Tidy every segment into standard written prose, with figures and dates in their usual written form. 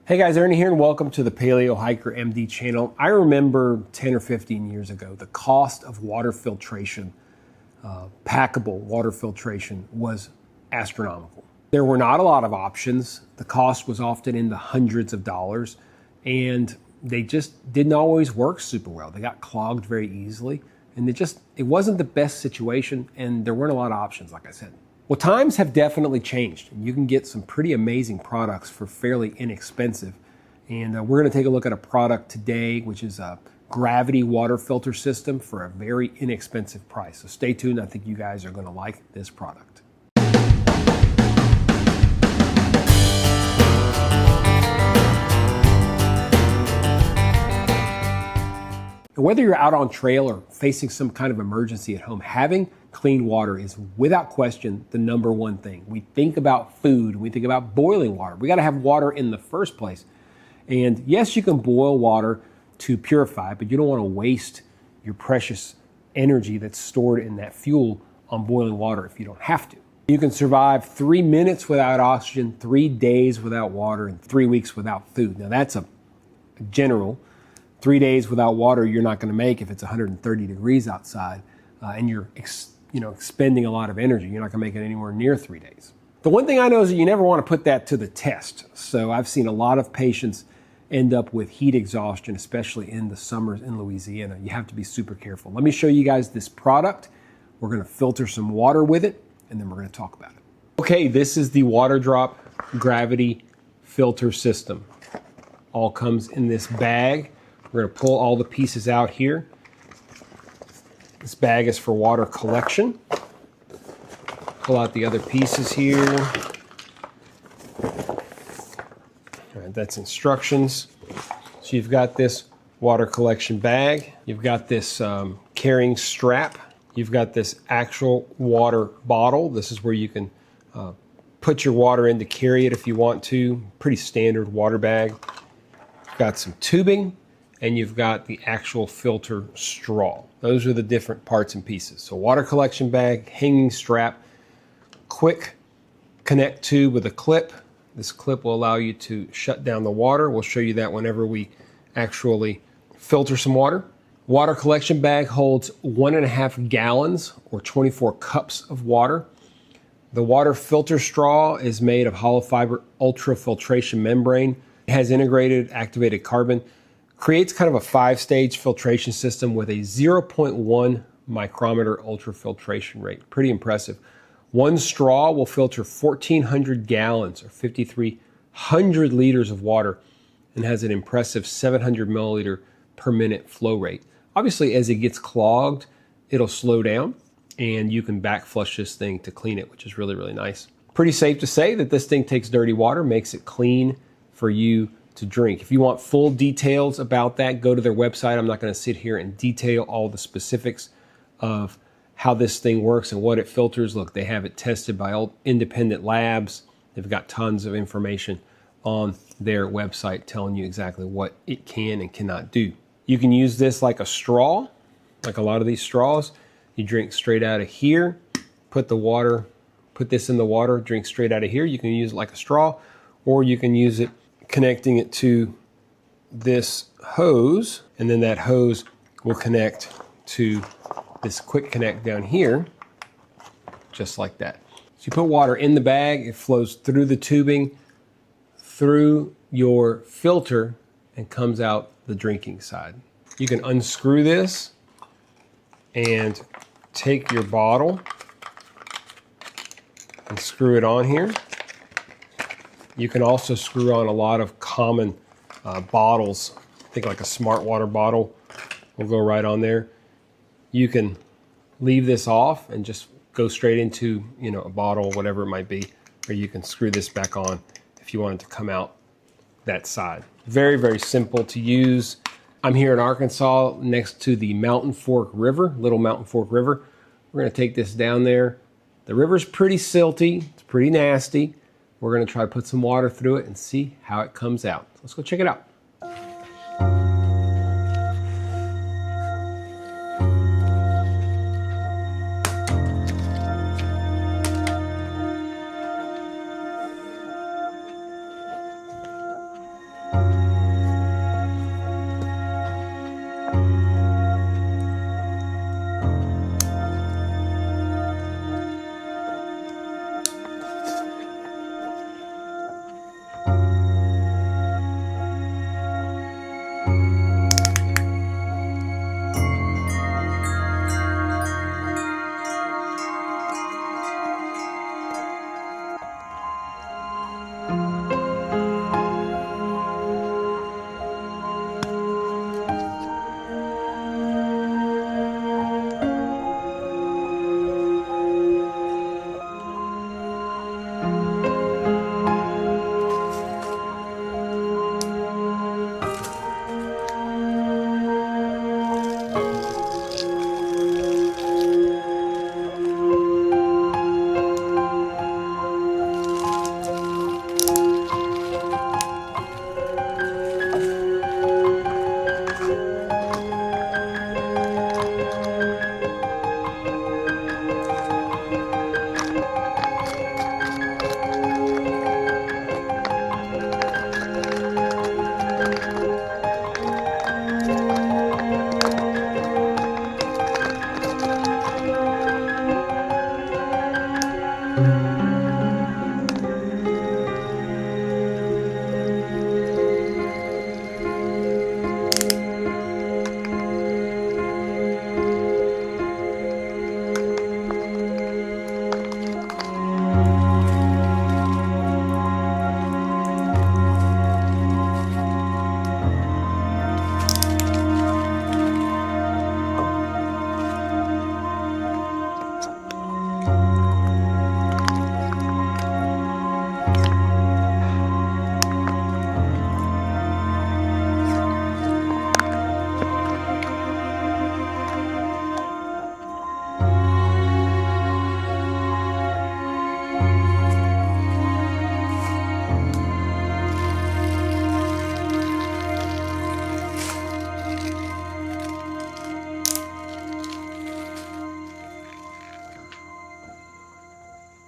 Hey guys, Ernie here and welcome to the Paleo Hiker MD channel. I remember 10 or 15 years ago, the cost of water filtration, packable water filtration was astronomical. There were not a lot of options. The cost was often in the hundreds of dollars and they just didn't always work super well. They got clogged very easily and it wasn't the best situation and there weren't a lot of options, like I said. Well, times have definitely changed, and you can get some pretty amazing products for fairly inexpensive. And we're going to take a look at a product today, which is a gravity water filter system for a very inexpensive price. So stay tuned. I think you guys are going to like this product. And whether you're out on trail or facing some kind of emergency at home, having clean water is without question the number one thing. We think about food, we think about boiling water. We got to have water in the first place. And yes, you can boil water to purify, but you don't want to waste your precious energy that's stored in that fuel on boiling water if you don't have to. You can survive 3 minutes without oxygen, 3 days without water, and 3 weeks without food. Now that's a general. 3 days without water you're not going to make if it's 130 degrees outside and you're expending a lot of energy. You're not going to make it anywhere near 3 days. The one thing I know is that you never want to put that to the test. So I've seen a lot of patients end up with heat exhaustion, especially in the summers in Louisiana. You have to be super careful. Let me show you guys this product. We're going to filter some water with it and then we're going to talk about it. Okay, this is the Waterdrop gravity filter system. All comes in this bag. We're going to pull all the pieces out here. This bag is for water collection. Pull out the other pieces here. All right, that's instructions. So you've got this water collection bag. You've got this carrying strap. You've got this actual water bottle. This is where you can put your water in to carry it if you want to. Pretty standard water bag. You've got some tubing. And you've got the actual filter straw. Those are the different parts and pieces. So water collection bag, hanging strap, quick connect tube with a clip. This clip will allow you to shut down the water. We'll show you that whenever we actually filter some water. Water collection bag holds 1.5 gallons or 24 cups of water. The water filter straw is made of hollow fiber ultrafiltration membrane. It has integrated activated carbon. Creates kind of a 5-stage filtration system with a 0.1 micrometer ultrafiltration rate. Pretty impressive. One straw will filter 1,400 gallons or 5,300 liters of water and has an impressive 700 milliliter per minute flow rate. Obviously, as it gets clogged, it'll slow down and you can back flush this thing to clean it, which is really, really nice. Pretty safe to say that this thing takes dirty water, makes it clean for you to drink. If you want full details about that, go to their website. I'm not going to sit here and detail all the specifics of how this thing works and what it filters. Look, they have it tested by all independent labs. They've got tons of information on their website telling you exactly what it can and cannot do. You can use this like a straw, like a lot of these straws. You drink straight out of here, put this in the water, drink straight out of here. You can use it like a straw, or you can use it connecting it to this hose, and then that hose will connect to this quick connect down here, just like that. So you put water in the bag, it flows through the tubing, through your filter, and comes out the drinking side. You can unscrew this and take your bottle and screw it on here. You can also screw on a lot of common bottles. I think like a smart water bottle will go right on there. You can leave this off and just go straight into a bottle, whatever it might be, or you can screw this back on if you want it to come out that side. Very, very simple to use. I'm here in Arkansas next to the Mountain Fork River, Little Mountain Fork River. We're going to take this down there. The river's pretty silty. It's pretty nasty. We're going to try to put some water through it and see how it comes out. Let's go check it out.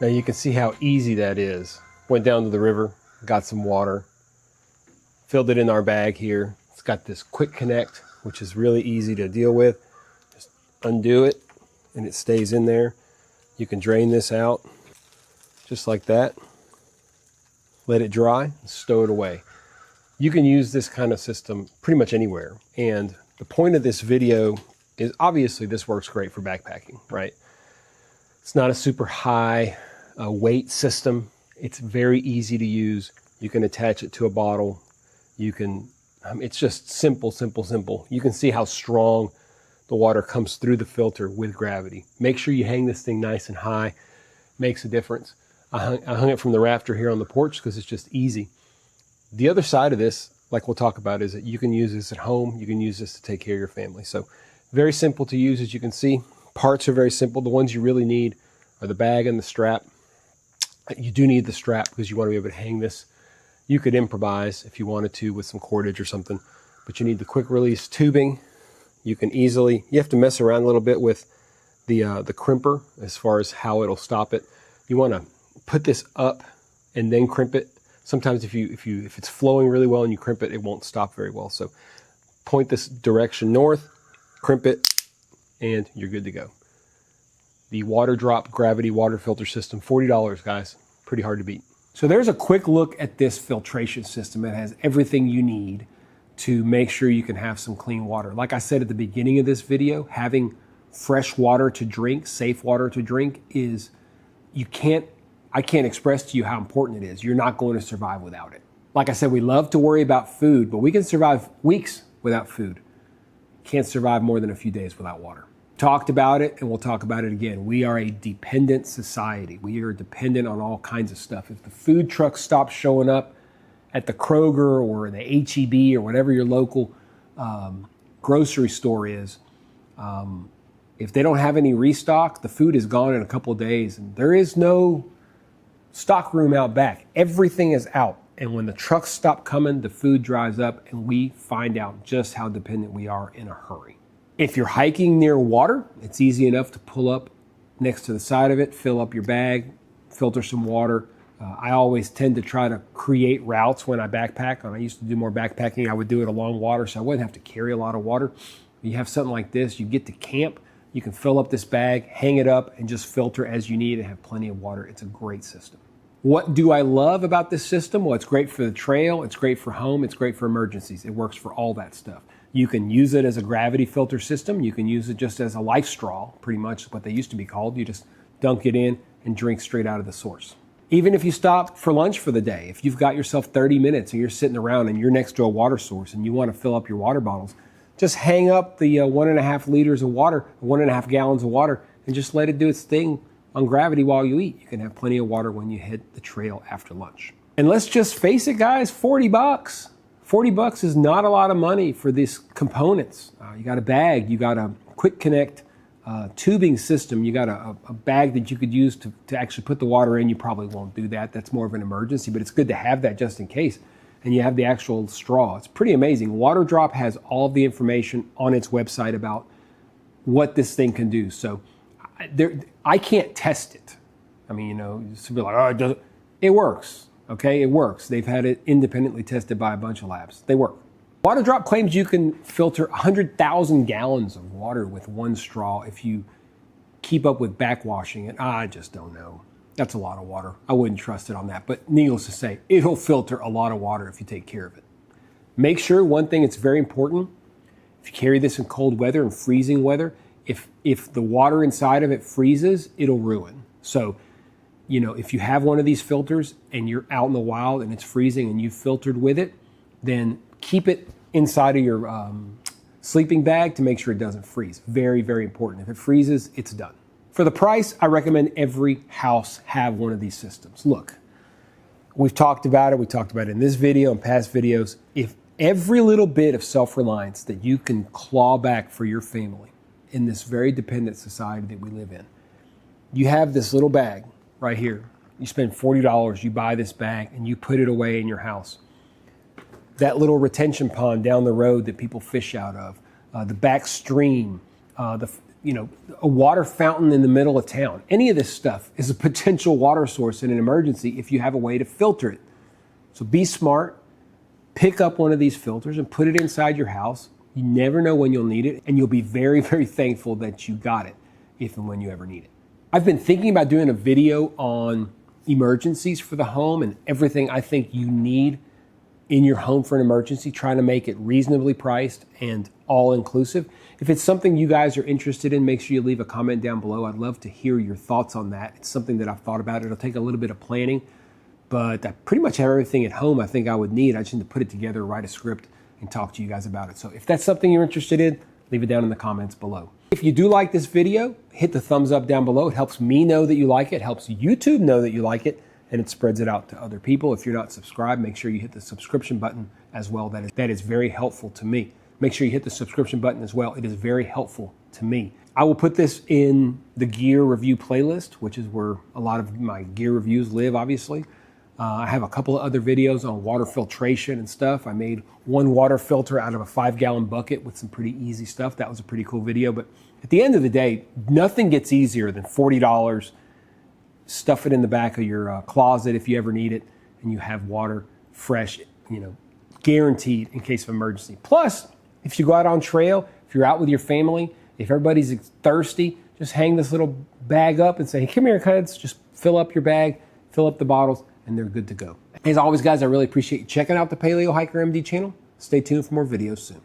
Now you can see how easy that is. Went down to the river, got some water, filled it in our bag here. It's got this quick connect, which is really easy to deal with. Just undo it and it stays in there. You can drain this out just like that. Let it dry, stow it away. You can use this kind of system pretty much anywhere. And the point of this video is obviously this works great for backpacking, right? It's not a super high weight system. It's very easy to use. You can attach it to a bottle. You can, it's just simple, simple, simple. You can see how strong the water comes through the filter with gravity. Make sure you hang this thing nice and high. Makes a difference. I hung it from the rafter here on the porch because it's just easy. The other side of this, like we'll talk about, is that you can use this at home. You can use this to take care of your family. So very simple to use, as you can see. Parts are very simple. The ones you really need are the bag and the strap. You do need the strap because you want to be able to hang this. You could improvise if you wanted to with some cordage or something, but you need the quick release tubing. You can easily, you have to mess around a little bit with the crimper as far as how it'll stop it. You want to put this up and then crimp it. Sometimes if it's flowing really well and you crimp it, it won't stop very well. So point this direction north, crimp it, and you're good to go. The Waterdrop gravity water filter system, $40, guys. Pretty hard to beat. So there's a quick look at this filtration system. It has everything you need to make sure you can have some clean water. Like I said at the beginning of this video, having fresh water to drink, safe water to drink is, I can't express to you how important it is. You're not going to survive without it. Like I said, we love to worry about food, but we can survive weeks without food. Can't survive more than a few days without water. Talked about it, and we'll talk about it again. We are a dependent society. We are dependent on all kinds of stuff. If the food trucks stop showing up at the Kroger or the H-E-B or whatever your local grocery store is, if they don't have any restock, the food is gone in a couple of days, and there is no stock room out back. Everything is out. And when the trucks stop coming, the food dries up, and we find out just how dependent we are in a hurry. If you're hiking near water, it's easy enough to pull up next to the side of it, fill up your bag, filter some water. I always tend to try to create routes when I backpack. When I used to do more backpacking, I would do it along water, so I wouldn't have to carry a lot of water. You have something like this, you get to camp, you can fill up this bag, hang it up, and just filter as you need and have plenty of water. It's a great system. What do I love about this system? Well, it's great for the trail, it's great for home, it's great for emergencies. It works for all that stuff. You can use it as a gravity filter system. You can use it just as a life straw, pretty much what they used to be called. You just dunk it in and drink straight out of the source. Even if you stop for lunch for the day, if you've got yourself 30 minutes and you're sitting around and you're next to a water source and you want to fill up your water bottles, just hang up the 1.5 liters of water, 1.5 gallons of water, and just let it do its thing on gravity while you eat. You can have plenty of water when you hit the trail after lunch. And let's just face it, guys, 40 bucks. 40 bucks is not a lot of money for these components. You got a bag, you got a quick connect tubing system, you got a bag that you could use to actually put the water in. You probably won't do that. That's more of an emergency, but it's good to have that just in case. And you have the actual straw. It's pretty amazing. Waterdrop has all of the information on its website about what this thing can do. So I can't test it. I mean, you know, just be like, oh, it works. Okay, it works. They've had it independently tested by a bunch of labs. They work. Waterdrop claims you can filter 100,000 gallons of water with one straw if you keep up with backwashing it. I just don't know. That's a lot of water. I wouldn't trust it on that. But needless to say, it'll filter a lot of water if you take care of it. Make sure, one thing that's very important, if you carry this in cold weather and freezing weather, if the water inside of it freezes, it'll ruin. So, you know, if you have one of these filters and you're out in the wild and it's freezing and you've filtered with it, then keep it inside of your sleeping bag to make sure it doesn't freeze. Very, very important. If it freezes, it's done. For the price, I recommend every house have one of these systems. Look, we've talked about it. We talked about it in this video and past videos. If every little bit of self-reliance that you can claw back for your family in this very dependent society that we live in, you have this little bag right here. You spend $40, you buy this bag, and you put it away in your house. That little retention pond down the road that people fish out of, the back stream, a water fountain in the middle of town. Any of this stuff is a potential water source in an emergency if you have a way to filter it. So be smart, pick up one of these filters and put it inside your house. You never know when you'll need it, and you'll be very, very thankful that you got it if and when you ever need it. I've been thinking about doing a video on emergencies for the home and everything I think you need in your home for an emergency, trying to make it reasonably priced and all-inclusive. If it's something you guys are interested in, make sure you leave a comment down below. I'd love to hear your thoughts on that. It's something that I've thought about. It'll take a little bit of planning, but I pretty much have everything at home I think I would need. I just need to put it together, write a script, and talk to you guys about it. So if that's something you're interested in, leave it down in the comments below. If you do like this video, hit the thumbs up down below. It helps me know that you like it. It helps YouTube know that you like it, and it spreads it out to other people. If you're not subscribed, make sure you hit the subscription button as well. That is very helpful to me. Make sure you hit the subscription button as well. It is very helpful to me. I will put this in the gear review playlist, which is where a lot of my gear reviews live, obviously. I have a couple of other videos on water filtration and stuff. I made one water filter out of a 5-gallon bucket with some pretty easy stuff. That was a pretty cool video. But at the end of the day, nothing gets easier than $40. Stuff it in the back of your closet if you ever need it, and you have water fresh, guaranteed in case of emergency. Plus, if you go out on trail, if you're out with your family, if everybody's thirsty, just hang this little bag up and say, hey, come here, kids. Just fill up your bag, fill up the bottles, and they're good to go. As always, guys, I really appreciate you checking out the Paleo Hiker MD channel. Stay tuned for more videos soon.